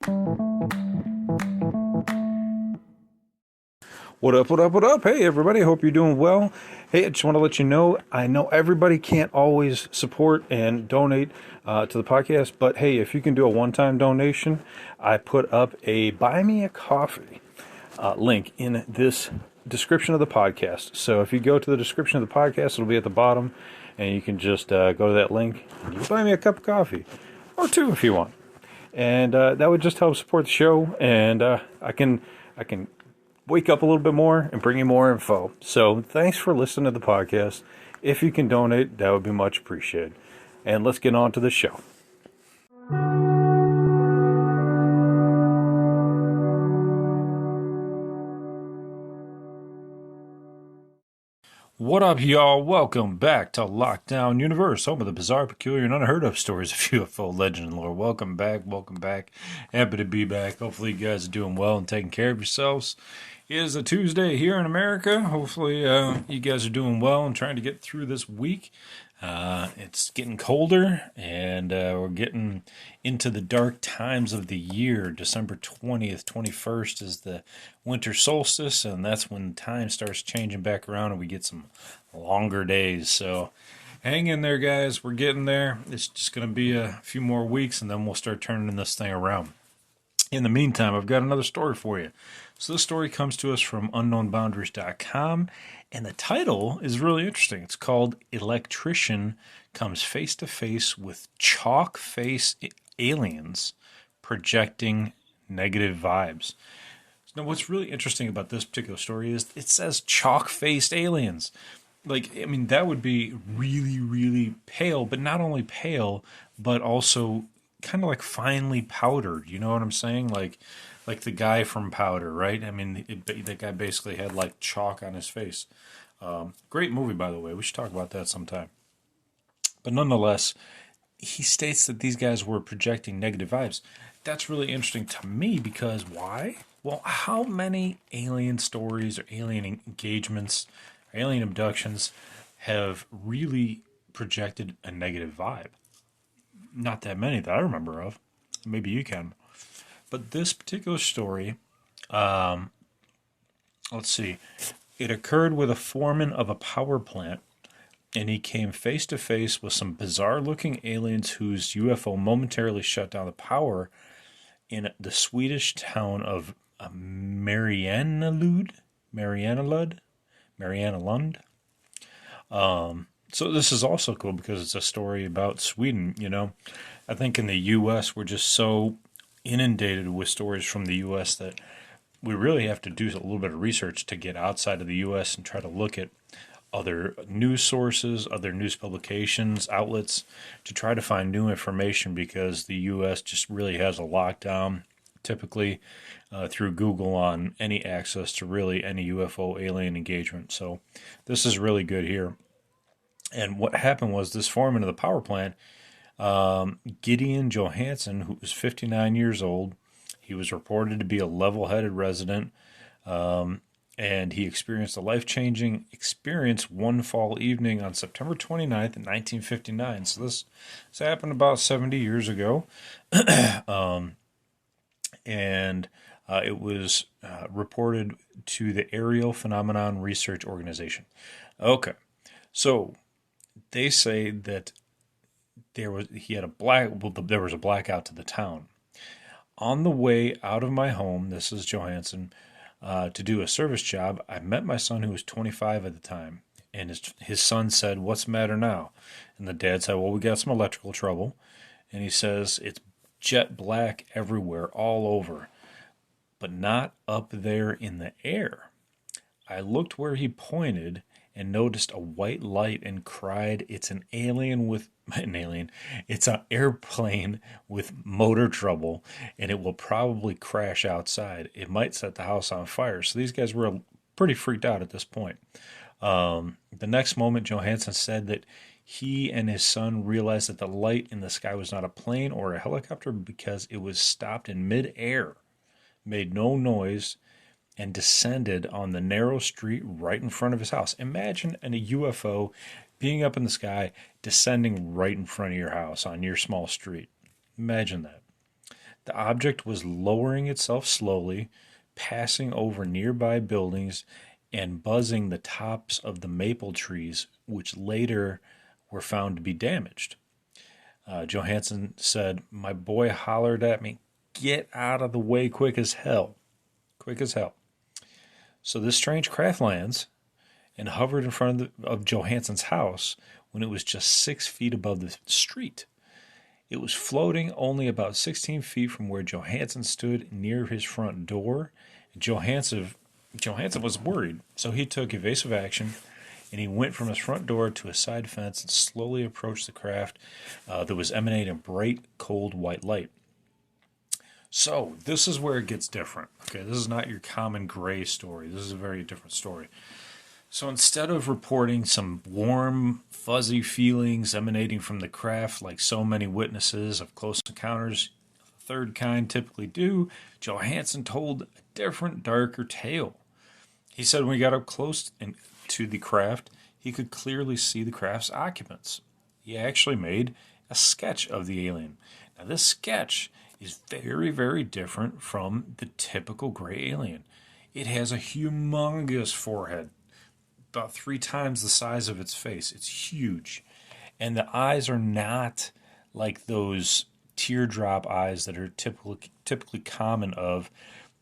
What up, what up, what up? Hey, everybody, hope you're doing well. Hey, I just want to let you know, I know everybody can't always support and donate to the podcast, but hey, if you can do a one-time donation, I put up a Buy Me a Coffee link in this description of the podcast. So if you go to the description of the podcast, it'll be at the bottom, and you can just go to that link, and you can buy me a cup of coffee, or two if you want. And that would just help support the show, and I can wake up a little bit more and bring you more info. So thanks for listening to the podcast. If you can donate, that would be much appreciated. And let's get on to the show. What up, y'all? Welcome back to Lockdown Universe, home of the bizarre, peculiar, and unheard of stories of UFO legend and lore. Welcome back. Happy to be back. Hopefully you guys are doing well and taking care of yourselves. It is a Tuesday here in America. Hopefully you guys are doing well and trying to get through this week. It's getting colder, and we're getting into the dark times of the year. December 20th, 21st is the winter solstice, and that's when time starts changing back around and we get some longer days. So hang in there, guys. We're getting there. It's just going to be a few more weeks, and then we'll start turning this thing around. In the meantime, I've got another story for you. So this story comes to us from unknownboundaries.com, and the title is really interesting. It's called Electrician Comes Face to Face with Chalk Face Aliens Projecting Negative Vibes. Now, what's really interesting about this particular story is it says chalk-faced aliens. That would be really, really pale, but not only pale, but also kind of like finely powdered. You know what I'm saying? Like the guy from Powder, right? I mean, that guy basically had like chalk on his face. Great movie, by the way. We should talk about that sometime. But nonetheless, he states that these guys were projecting negative vibes. That's really interesting to me because why? Well, how many alien stories or alien engagements, or alien abductions have really projected a negative vibe? Not that many that I remember of. Maybe you can. But this particular story, let's see. It occurred with a foreman of a power plant, and he came face to face with some bizarre-looking aliens whose UFO momentarily shut down the power in the Swedish town of Mariannalund. So this is also cool because it's a story about Sweden, you know. I think in the U.S. we're just so inundated with stories from the U.S. that we really have to do a little bit of research to get outside of the U.S. and try to look at other news sources, other news publications, outlets, to try to find new information because the U.S. just really has a lockdown, typically through Google, on any access to really any UFO alien engagement. So this is really good here. And what happened was this foreman of the power plant, Gideon Johansson, who was 59 years old, he was reported to be a level-headed resident, and he experienced a life-changing experience one fall evening on September 29th, 1959. So this happened about 70 years ago, and it was reported to the Aerial Phenomenon Research Organization. Okay, so they say that there was a blackout to the town. On the way out of my home, this is Johansson, to do a service job, I met my son who was 25 at the time. And his son said, "What's the matter now?" And the dad said, "Well, we got some electrical trouble." And he says, "It's jet black everywhere, all over, but not up there in the air." I looked where he pointed and noticed a white light and cried, "It's an alien with It's an airplane with motor trouble, and it will probably crash outside. It might set the house on fire." So these guys were pretty freaked out at this point. The next moment, Johansson said that he and his son realized that the light in the sky was not a plane or a helicopter because it was stopped in mid-air, made no noise, and descended on the narrow street right in front of his house. Imagine a UFO being up in the sky, descending right in front of your house on your small street. Imagine that. The object was lowering itself slowly, passing over nearby buildings, and buzzing the tops of the maple trees, which later were found to be damaged. Johansson said, "My boy hollered at me, 'Get out of the way quick as hell.' Quick as hell." So this strange craft lands and hovered in front of Johansson's house when it was just 6 feet above the street. It was floating only about 16 feet from where Johansson stood near his front door. Johansson was worried, so he took evasive action, and he went from his front door to a side fence and slowly approached the craft that was emanating bright, cold white light. So this is where it gets different. Okay, this is not your common gray story. This is a very different story. So instead of reporting some warm, fuzzy feelings emanating from the craft like so many witnesses of close encounters of the third kind typically do, Johansson told a different, darker tale. He said when he got up close to the craft, he could clearly see the craft's occupants. He actually made a sketch of the alien. Now this sketch is very, very different from the typical gray alien. It has a humongous forehead, about 3 times the size of its face. It's huge. And the eyes are not like those teardrop eyes that are typically common of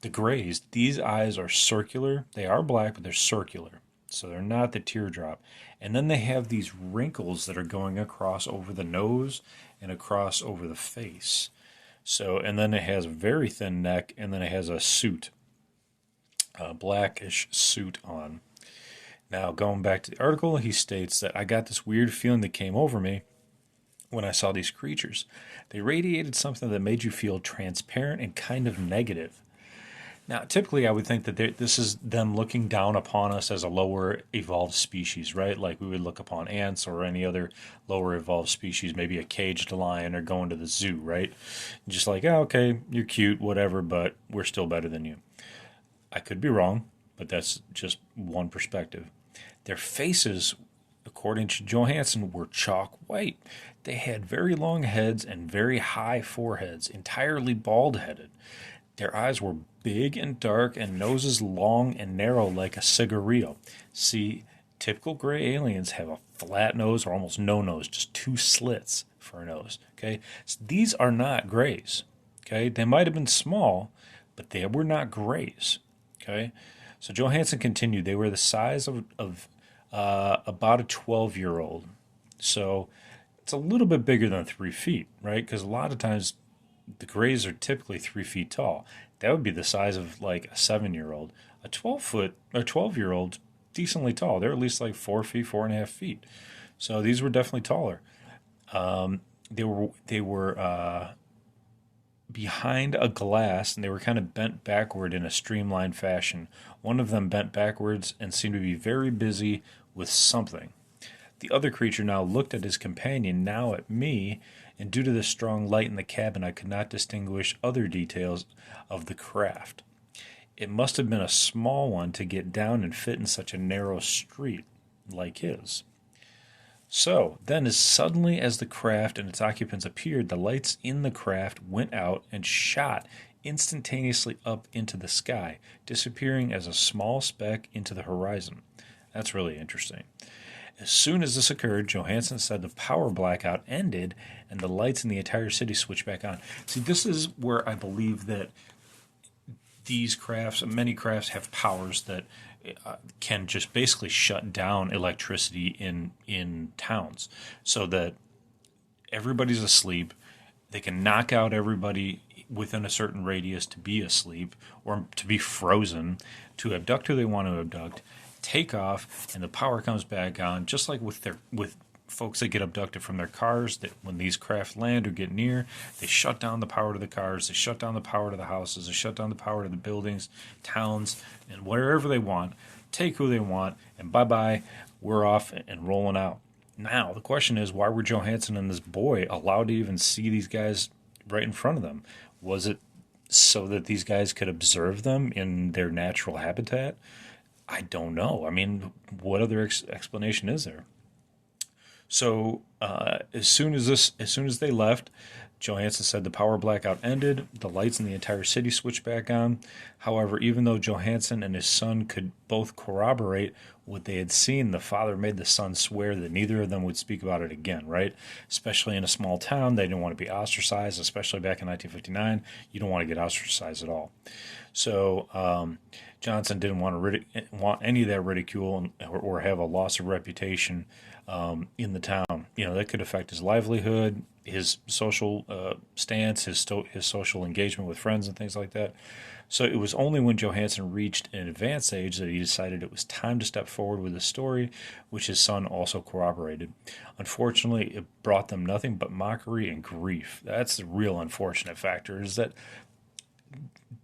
the grays. These eyes are circular. They are black, but they're circular. So they're not the teardrop. And then they have these wrinkles that are going across over the nose and across over the face. So, and then it has a very thin neck, and then it has a suit, a blackish suit on. Now, going back to the article, he states that I got this weird feeling that came over me when I saw these creatures. They radiated something that made you feel transparent and kind of negative. Now, typically, I would think that this is them looking down upon us as a lower evolved species, right? Like we would look upon ants or any other lower evolved species, maybe a caged lion or going to the zoo, right? Just like, oh, okay, you're cute, whatever, but we're still better than you. I could be wrong, but that's just one perspective. Their faces, according to Johansson, were chalk white. They had very long heads and very high foreheads, entirely bald-headed. Their eyes were big and dark and noses long and narrow like a cigarillo. See, typical gray aliens have a flat nose or almost no nose, just 2 slits for a nose. Okay, so these are not grays. Okay, they might have been small, but they were not grays. Okay, so Johansson continued. They were the size of about a 12-year-old. So it's a little bit bigger than 3 feet, right? Because a lot of times the grays are typically 3 feet tall. That would be the size of like a 7-year-old. A 12-year-old, decently tall. They're at least like 4 feet, 4.5 feet. So these were definitely taller. They were behind a glass, and they were kind of bent backward in a streamlined fashion. One of them bent backwards and seemed to be very busy with something. The other creature now looked at his companion, now at me, and due to the strong light in the cabin, I could not distinguish other details of the craft. It must have been a small one to get down and fit in such a narrow street like his. So, then as suddenly as the craft and its occupants appeared, the lights in the craft went out and shot instantaneously up into the sky, disappearing as a small speck into the horizon. That's really interesting. As soon as this occurred, Johansson said the power blackout ended and the lights in the entire city switched back on. See, this is where I believe that these crafts, many crafts, have powers that can just basically shut down electricity in towns so that everybody's asleep. They can knock out everybody within a certain radius to be asleep or to be frozen, to abduct who they want to abduct, take off, and the power comes back on, just like with folks that get abducted from their cars. That when these craft land or get near, they shut down the power to the cars, they shut down the power to the houses, they shut down the power to the buildings, towns, and wherever they want, take who they want, and bye-bye, we're off and rolling out. Now, the question is, why were Johansson and this boy allowed to even see these guys right in front of them? Was it so that these guys could observe them in their natural habitat? I don't know. I mean, what other explanation is there? So as soon as they left, Johansson said the power blackout ended. The lights in the entire city switched back on. However, even though Johansson and his son could both corroborate what they had seen, the father made the son swear that neither of them would speak about it again, right? Especially in a small town, they didn't want to be ostracized, especially back in 1959. You don't want to get ostracized at all. So Johnson didn't want any of that ridicule or have a loss of reputation in the town. That could affect his livelihood, his social stance, his social engagement with friends and things like that. So it was only when Johansson reached an advanced age that he decided it was time to step forward with a story, which his son also corroborated. Unfortunately, it brought them nothing but mockery and grief. That's the real unfortunate factor, is that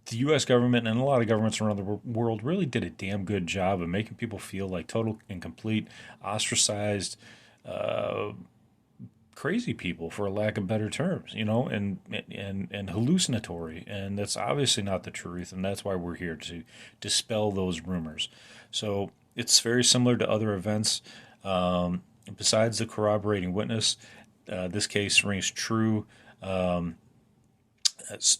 the U.S. government and a lot of governments around the world really did a damn good job of making people feel like total and complete ostracized, crazy people, for lack of better terms, and hallucinatory. And that's obviously not the truth, and that's why we're here to dispel those rumors. So it's very similar to other events. Besides the corroborating witness, this case rings true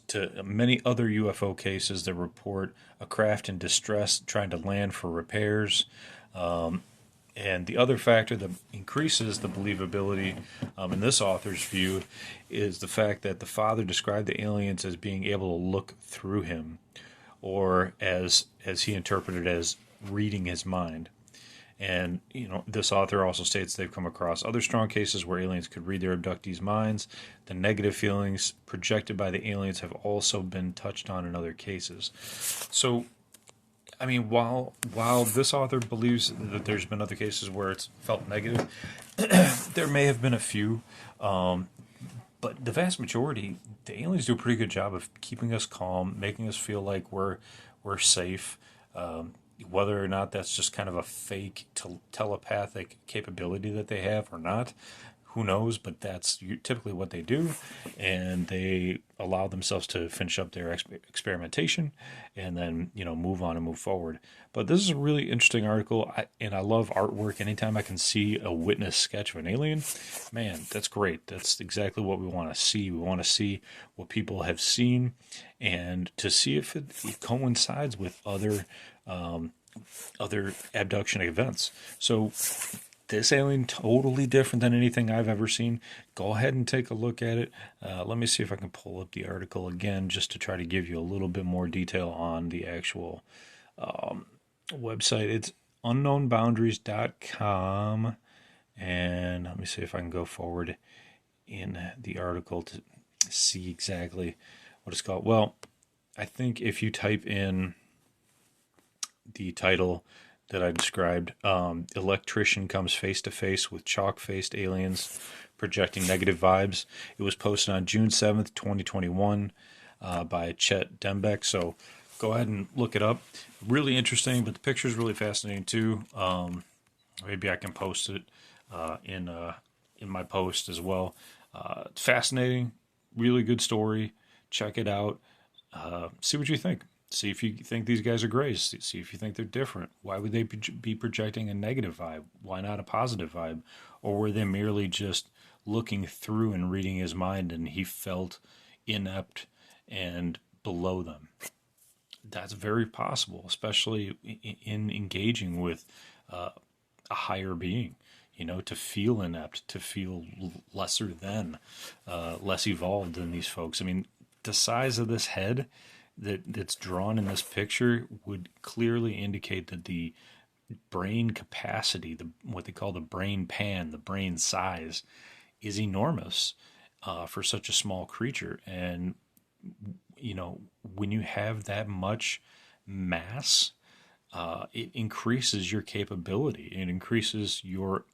to many other UFO cases that report a craft in distress trying to land for repairs. And the other factor that increases the believability in this author's view is the fact that the father described the aliens as being able to look through him, or as he interpreted as reading his mind. And, this author also states they've come across other strong cases where aliens could read their abductees' minds. The negative feelings projected by the aliens have also been touched on in other cases. So, while this author believes that there's been other cases where it's felt negative, there may have been a few, but the vast majority, the aliens do a pretty good job of keeping us calm, making us feel like we're safe. Whether or not that's just kind of a fake telepathic capability that they have or not, who knows? But that's typically what they do, and they allow themselves to finish up their experimentation and then move on and move forward. But this is a really interesting article, and I love artwork. Anytime I can see a witness sketch of an alien, man, that's great. That's exactly what we want to see. We want to see what people have seen, and to see if it coincides with other abduction events. So this alien, totally different than anything I've ever seen. Go ahead and take a look at it. Let me see if I can pull up the article again just to try to give you a little bit more detail on the actual website. It's unknownboundaries.com, and let me see if I can go forward in the article to see exactly what it's called. Well, I think if you type in the title that I described, electrician comes face to face with chalk-faced aliens projecting negative vibes. It was posted on June 7th, 2021 by Chet Dembeck. So go ahead and look it up. Really interesting, but the picture is really fascinating too. Maybe I can post it in my post as well. It's fascinating, really good story. Check it out. See what you think. See if you think these guys are great. See if you think they're different. Why would they be projecting a negative vibe? Why not a positive vibe? Or were they merely just looking through and reading his mind and he felt inept and below them? That's very possible, especially in engaging with a higher being. To feel inept, to feel lesser than, less evolved than these folks. The size of this head that's drawn in this picture would clearly indicate that the brain capacity, what they call the brain pan, the brain size, is enormous for such a small creature. And, when you have that much mass, it increases your capability. It increases your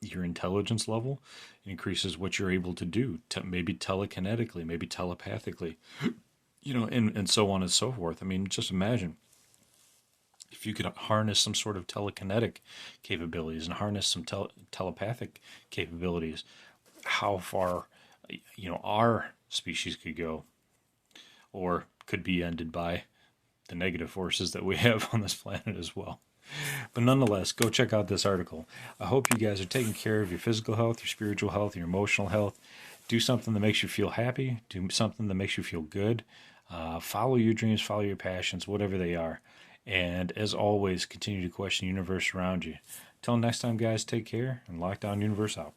intelligence level. It increases what you're able to do, maybe telekinetically, maybe telepathically. And so on and so forth. Just imagine if you could harness some sort of telekinetic capabilities and harness some telepathic capabilities, how far, our species could go, or could be ended by the negative forces that we have on this planet as well. But nonetheless, go check out this article. I hope you guys are taking care of your physical health, your spiritual health, your emotional health. Do something that makes you feel happy. Do something that makes you feel good. Follow your dreams, follow your passions, whatever they are. And as always, continue to question the universe around you. Till next time, guys, take care and Lockdown Universe out.